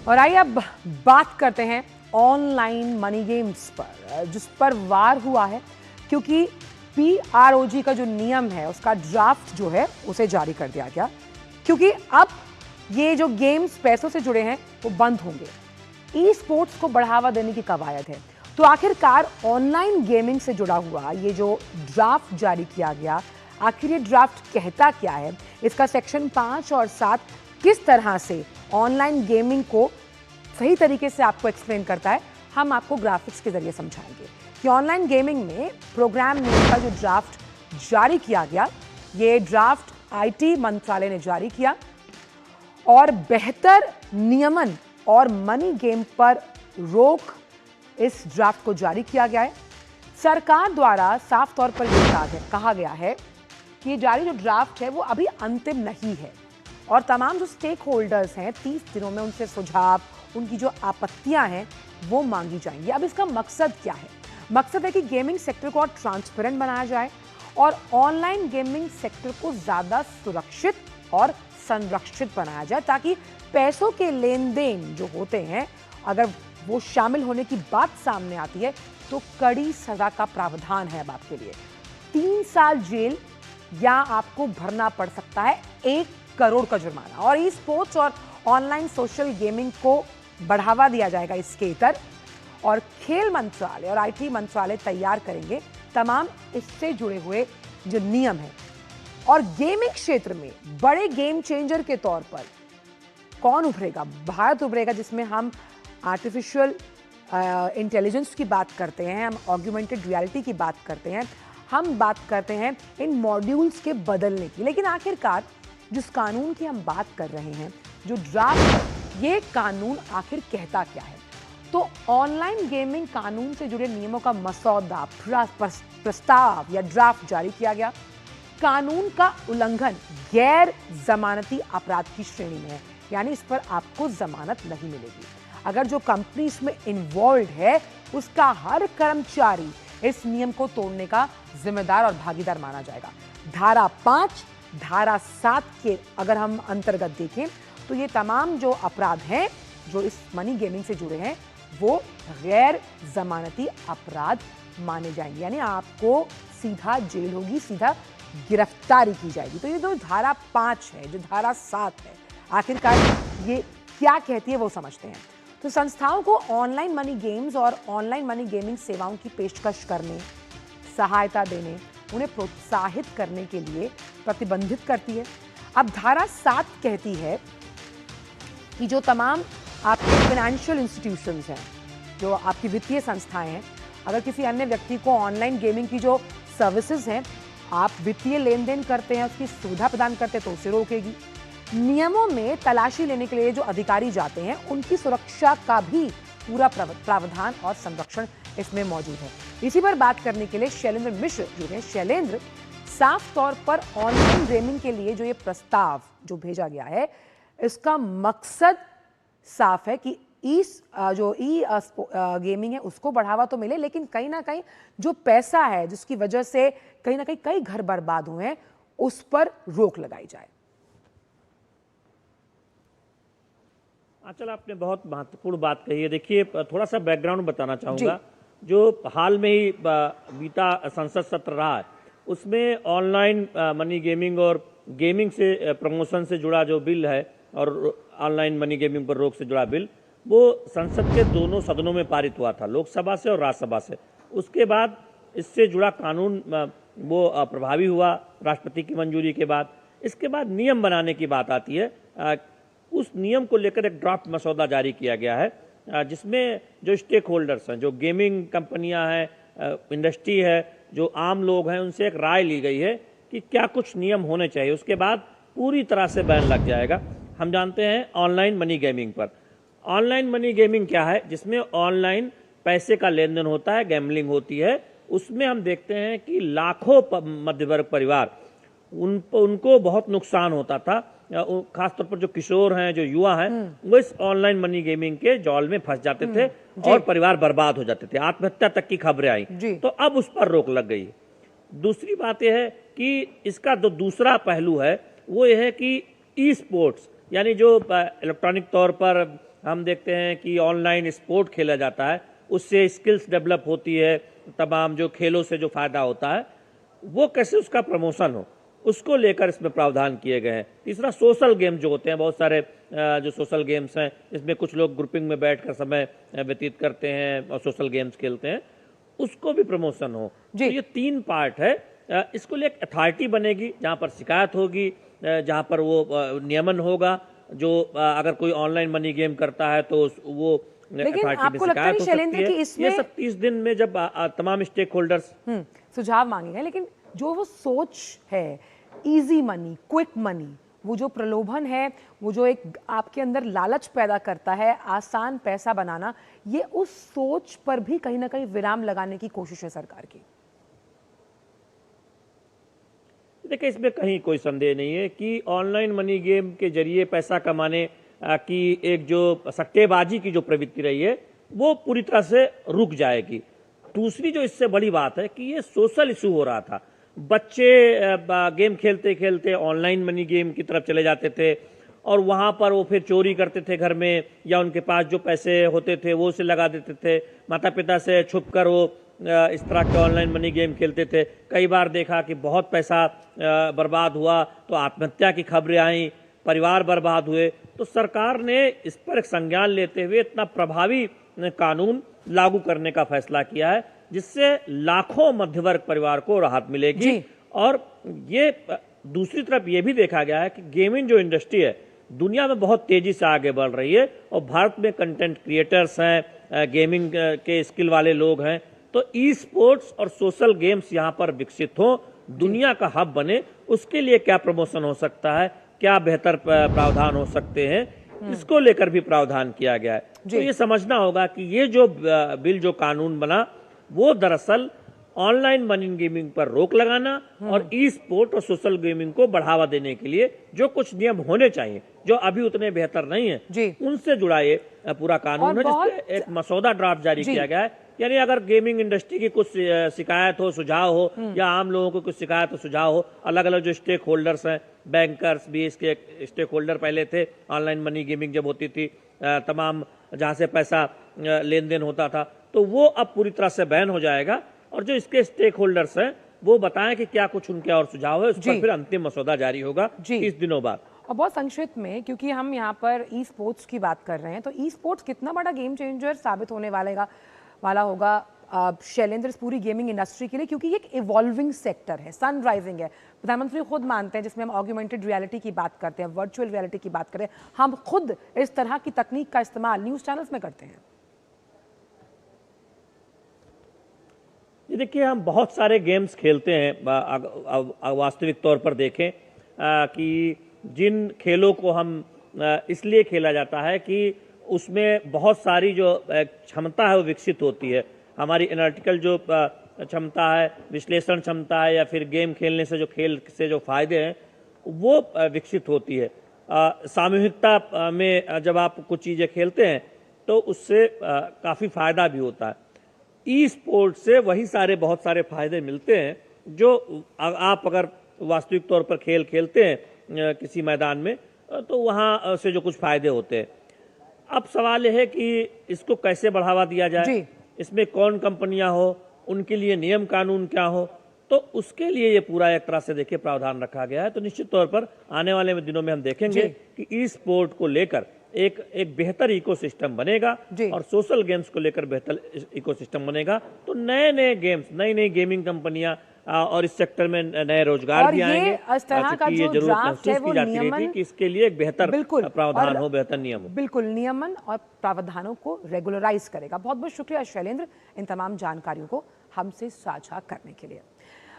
और आइए अब बात करते हैं ऑनलाइन मनी गेम्स पर, जिस पर वार हुआ है क्योंकि PROG का जो नियम है उसका ड्राफ्ट जो है उसे जारी कर दिया गया, क्योंकि अब ये जो गेम्स पैसों से जुड़े हैं वो बंद होंगे। ई स्पोर्ट्स को बढ़ावा देने की कवायद है। तो आखिरकार ऑनलाइन गेमिंग से जुड़ा हुआ ये जो ड्राफ्ट जारी किया गया, आखिर ये ड्राफ्ट कहता क्या है, इसका सेक्शन 5 और 7 किस तरह से ऑनलाइन गेमिंग को सही तरीके से आपको एक्सप्लेन करता है, हम आपको ग्राफिक्स के जरिए समझाएंगे कि ऑनलाइन गेमिंग में प्रोग्राम नियम का जो ड्राफ्ट जारी किया गया, ये ड्राफ्ट IT मंत्रालय ने जारी किया और बेहतर नियमन और मनी गेम पर रोक इस ड्राफ्ट को जारी किया गया है। सरकार द्वारा साफ तौर पर यह कहा गया है कि जारी जो ड्राफ्ट है वो अभी अंतिम नहीं है और तमाम जो स्टेक होल्डर्स हैं 30 दिनों में उनसे सुझाव, उनकी जो आपत्तियां हैं वो मांगी जाएंगी। अब इसका मकसद क्या है? मकसद है कि गेमिंग सेक्टर को और ट्रांसपेरेंट बनाया जाए और ऑनलाइन गेमिंग सेक्टर को ज़्यादा सुरक्षित और संरक्षित बनाया जाए, ताकि पैसों के लेन देन जो होते हैं अगर वो शामिल होने की बात सामने आती है तो कड़ी सजा का प्रावधान है अब आपके लिए। 3 साल जेल या आपको भरना पड़ सकता है 1 करोड़ का जुर्माना। और ई स्पोर्ट्स और ऑनलाइन सोशल गेमिंग को बढ़ावा दिया जाएगा इसके तहत, और खेल मंत्रालय और IT मंत्रालय तैयार करेंगे तमाम इससे जुड़े हुए जो नियम हैं। और गेमिंग क्षेत्र में बड़े गेम चेंजर के तौर पर कौन उभरेगा? भारत उभरेगा, जिसमें हम आर्टिफिशियल इंटेलिजेंस की बात करते हैं, हम ऑग्यूमेंटेड रियलिटी की बात करते हैं, हम बात करते हैं इन मॉड्यूल्स के बदलने की। लेकिन आखिरकार जिस कानून की हम बात कर रहे हैं, जो ड्राफ्ट है, ये कानून आखिर कहता क्या है? तो ऑनलाइन गेमिंग कानून से जुड़े नियमों का मसौदा, प्रस्ताव या ड्राफ्ट जारी किया गया। कानून का उल्लंघन गैर जमानती अपराध की श्रेणी में है, यानी इस पर आपको जमानत नहीं मिलेगी। अगर जो कंपनी इसमें इन्वॉल्व है उसका हर कर्मचारी इस नियम को तोड़ने का जिम्मेदार और भागीदार माना जाएगा। धारा 5, धारा 7 के अगर हम अंतर्गत देखें तो ये तमाम जो अपराध हैं जो इस मनी गेमिंग से जुड़े हैं वो गैर जमानती अपराध माने जाएंगे, यानी आपको सीधा जेल होगी, सीधा गिरफ्तारी की जाएगी। तो ये जो धारा 5 है, जो धारा 7 है, आखिरकार ये क्या कहती है वो समझते हैं। तो संस्थाओं को ऑनलाइन मनी गेम्स और ऑनलाइन मनी गेमिंग सेवाओं की पेशकश करने, सहायता देने, उन्हें प्रोत्साहित करने के लिए प्रतिबंधित करती है। अब धारा 7 कहती है कि जो तमाम आपके फाइनेंशियल इंस्टीट्यूशंस हैं, जो आपकी वित्तीय संस्थाएं हैं, अगर किसी अन्य व्यक्ति को ऑनलाइन गेमिंग की जो सर्विसेज हैं, आप वित्तीय लेन देन करते हैं, उसकी सुविधा प्रदान करते हैं तो उसे रोकेगी। नियमों में तलाशी लेने के लिए जो अधिकारी जाते हैं उनकी सुरक्षा का भी पूरा प्रावधान और संरक्षण इसमें मौजूद है। इसी पर बात करने के लिए शैलेंद्र मिश्र जुड़े हैं। शैलेंद्र, साफ तौर पर ऑनलाइन गेमिंग के लिए जो ये प्रस्ताव जो भेजा गया है, इसका मकसद साफ है कि जो गेमिंग है उसको बढ़ावा तो मिले, लेकिन कहीं ना कहीं जो पैसा है जिसकी वजह से कहीं ना कहीं कई घर बर्बाद हुए हैं, उस पर रोक लगाई जाए। आंचल, आपने बहुत महत्वपूर्ण बात कही है। देखिए, थोड़ा सा बैकग्राउंड बताना चाहूँगा। जो हाल में ही बीता संसद सत्र रहा है उसमें ऑनलाइन मनी गेमिंग और गेमिंग से प्रमोशन से जुड़ा जो बिल है और ऑनलाइन मनी गेमिंग पर रोक से जुड़ा बिल, वो संसद के दोनों सदनों में पारित हुआ था, लोकसभा से और राज्यसभा से। उसके बाद इससे जुड़ा कानून वो प्रभावी हुआ राष्ट्रपति की मंजूरी के बाद। इसके बाद नियम बनाने की बात आती है। उस नियम को लेकर एक ड्राफ्ट मसौदा जारी किया गया है, जिसमें जो स्टेक होल्डर्स हैं, जो गेमिंग कंपनियां हैं, इंडस्ट्री है, जो आम लोग हैं, उनसे एक राय ली गई है कि क्या कुछ नियम होने चाहिए। उसके बाद पूरी तरह से बैन लग जाएगा। हम जानते हैं ऑनलाइन मनी गेमिंग पर। ऑनलाइन मनी गेमिंग क्या है? जिसमें ऑनलाइन पैसे का लेन देन होता है, गैम्बलिंग होती है। उसमें हम देखते हैं कि लाखों मध्यवर्ग परिवार उनको बहुत नुकसान होता था। खासतौर पर जो किशोर हैं, जो युवा हैं, वो इस ऑनलाइन मनी गेमिंग के जाल में फंस जाते थे और परिवार बर्बाद हो जाते थे, आत्महत्या तक की खबरें आई। तो अब उस पर रोक लग गई। दूसरी बात यह है कि इसका जो दूसरा पहलू है वो यह है कि ई स्पोर्ट्स, यानी जो इलेक्ट्रॉनिक तौर पर हम देखते हैं कि ऑनलाइन स्पोर्ट खेला जाता है, उससे स्किल्स डेवलप होती है, तमाम जो खेलों से जो फायदा होता है वो कैसे उसका प्रमोशन हो, उसको लेकर इसमें प्रावधान किए गए हैं। तीसरा, सोशल गेम जो होते हैं, बहुत सारे जो सोशल गेम्स हैं, इसमें कुछ लोग ग्रुपिंग में बैठकर समय व्यतीत करते हैं और सोशल गेम्स खेलते हैं, उसको भी प्रमोशन हो। तो ये 3 पार्ट है। इसको लिए एक अथॉरिटी बनेगी जहाँ पर शिकायत होगी, जहाँ पर वो नियमन होगा, जो अगर कोई ऑनलाइन मनी गेम करता है तो वो लेकिन अथॉरिटी में आपको लगता शिकायत नहीं हो शैलेंद्र सकती कि है। इसमें ये सब 30 दिन में जब तमाम स्टेक होल्डर्स सुझाव मांगे गए, लेकिन जो वो सोच है इजी मनी, क्विक मनी, वो जो प्रलोभन है, वो जो एक आपके अंदर लालच पैदा करता है, आसान पैसा बनाना, ये उस सोच पर भी कहीं ना कहीं विराम लगाने की कोशिश है सरकार की। देखिए, इसमें कहीं कोई संदेह नहीं है कि ऑनलाइन मनी गेम के जरिए पैसा कमाने की एक जो सट्टेबाजी की जो प्रवृत्ति रही है वो पूरी तरह से रुक जाएगी। दूसरी जो इससे बड़ी बात है कि ये सोशल इशू हो रहा था। बच्चे गेम खेलते खेलते ऑनलाइन मनी गेम की तरफ चले जाते थे और वहाँ पर वो फिर चोरी करते थे घर में, या उनके पास जो पैसे होते थे वो उसे लगा देते थे, माता पिता से छुप कर वो इस तरह के ऑनलाइन मनी गेम खेलते थे। कई बार देखा कि बहुत पैसा बर्बाद हुआ तो आत्महत्या की खबरें आई, परिवार बर्बाद हुए। तो सरकार ने इस पर एक संज्ञान लेते हुए इतना प्रभावी कानून लागू करने का फैसला किया है जिससे लाखों मध्यवर्ग परिवार को राहत मिलेगी। और ये दूसरी तरफ ये भी देखा गया है कि गेमिंग जो इंडस्ट्री है दुनिया में बहुत तेजी से आगे बढ़ रही है और भारत में कंटेंट क्रिएटर्स हैं, गेमिंग के स्किल वाले लोग हैं, तो ई स्पोर्ट्स और सोशल गेम्स यहाँ पर विकसित हो, दुनिया का हब बने, उसके लिए क्या प्रमोशन हो सकता है, क्या बेहतर प्रावधान हो सकते हैं, इसको लेकर भी प्रावधान किया गया है। तो ये समझना होगा कि ये जो बिल, जो कानून बना, वो दरअसल ऑनलाइन मनी गेमिंग पर रोक लगाना और ई स्पोर्ट और सोशल गेमिंग को बढ़ावा देने के लिए जो कुछ नियम होने चाहिए, जो अभी उतने बेहतर नहीं है, उनसे जुड़ा ये पूरा कानून है, जिसपे एक मसौदा ड्राफ्ट जारी किया गया है। यानी अगर गेमिंग इंडस्ट्री की कुछ शिकायत हो, सुझाव हो, या आम लोगों को कुछ शिकायत हो, सुझाव हो, अलग अलग जो स्टेक होल्डर्स हैं, बैंकर्स भी इसके स्टेक होल्डर पहले थे, ऑनलाइन मनी गेमिंग जब होती थी, तमाम जहाँ से पैसा लेन देन होता था, तो वो अब पूरी तरह से बैन हो जाएगा। और जो इसके स्टेक होल्डर्स हैं वो बताएं कि क्या कुछ उनके और सुझाव है, उस पर फिर अंतिम मसौदा जारी होगा 30 दिनों बाद। और बहुत संक्षिप्त में, क्योंकि हम यहाँ पर ई स्पोर्ट्स की बात कर रहे हैं, तो ई स्पोर्ट्स कितना बड़ा गेम चेंजर साबित होने वाला होगा शैलेंद्र इस पूरी गेमिंग इंडस्ट्री के लिए, क्योंकि ये एक इवॉल्विंग सेक्टर है, सनराइजिंग है। प्रधानमंत्री खुद मानते हैं, जिसमें हम ऑग्यूमेंटेड रियलिटी की बात करते हैं, वर्चुअल रियलिटी की बात करें, हम खुद इस तरह की तकनीक का इस्तेमाल न्यूज़ चैनल्स में करते हैं। ये देखिए, हम बहुत सारे गेम्स खेलते हैं। वास्तविक तौर पर देखें कि जिन खेलों को हम इसलिए खेला जाता है कि उसमें बहुत सारी जो क्षमता है वो विकसित होती है। हमारी एनालिटिकल जो क्षमता है, विश्लेषण क्षमता है, या फिर गेम खेलने से जो खेल से जो फायदे हैं वो विकसित होती है। सामूहिकता में जब आप कुछ चीज़ें खेलते हैं तो उससे काफ़ी फायदा भी होता है। ई स्पोर्ट से वही सारे बहुत सारे फायदे मिलते हैं जो आप अगर वास्तविक तौर पर खेल खेलते हैं किसी मैदान में, तो वहाँ से जो कुछ फायदे होते हैं। अब सवाल यह है कि इसको कैसे बढ़ावा दिया जाए, इसमें कौन कंपनियां हो, उनके लिए नियम कानून क्या हो, तो उसके लिए ये पूरा एक तरह से देखिए प्रावधान रखा गया है। तो निश्चित तौर पर आने वाले दिनों में हम देखेंगे कि ई स्पोर्ट को लेकर एक बेहतर इकोसिस्टम बनेगा और सोशल गेम्स को लेकर बेहतर इकोसिस्टम बनेगा। तो नए नए गेम्स, नई नई गेमिंग कंपनियां और इस सेक्टर में नए रोजगार भी आएंगे। इस तरह का जो ड्राफ्ट है वो नियमन कि इसके लिए एक बेहतर प्रावधान हो, बेहतर नियम हो। बिल्कुल, नियमन और प्रावधानों को रेगुलराइज करेगा। बहुत बहुत शुक्रिया शैलेंद्र इन तमाम जानकारियों को हमसे साझा करने के लिए।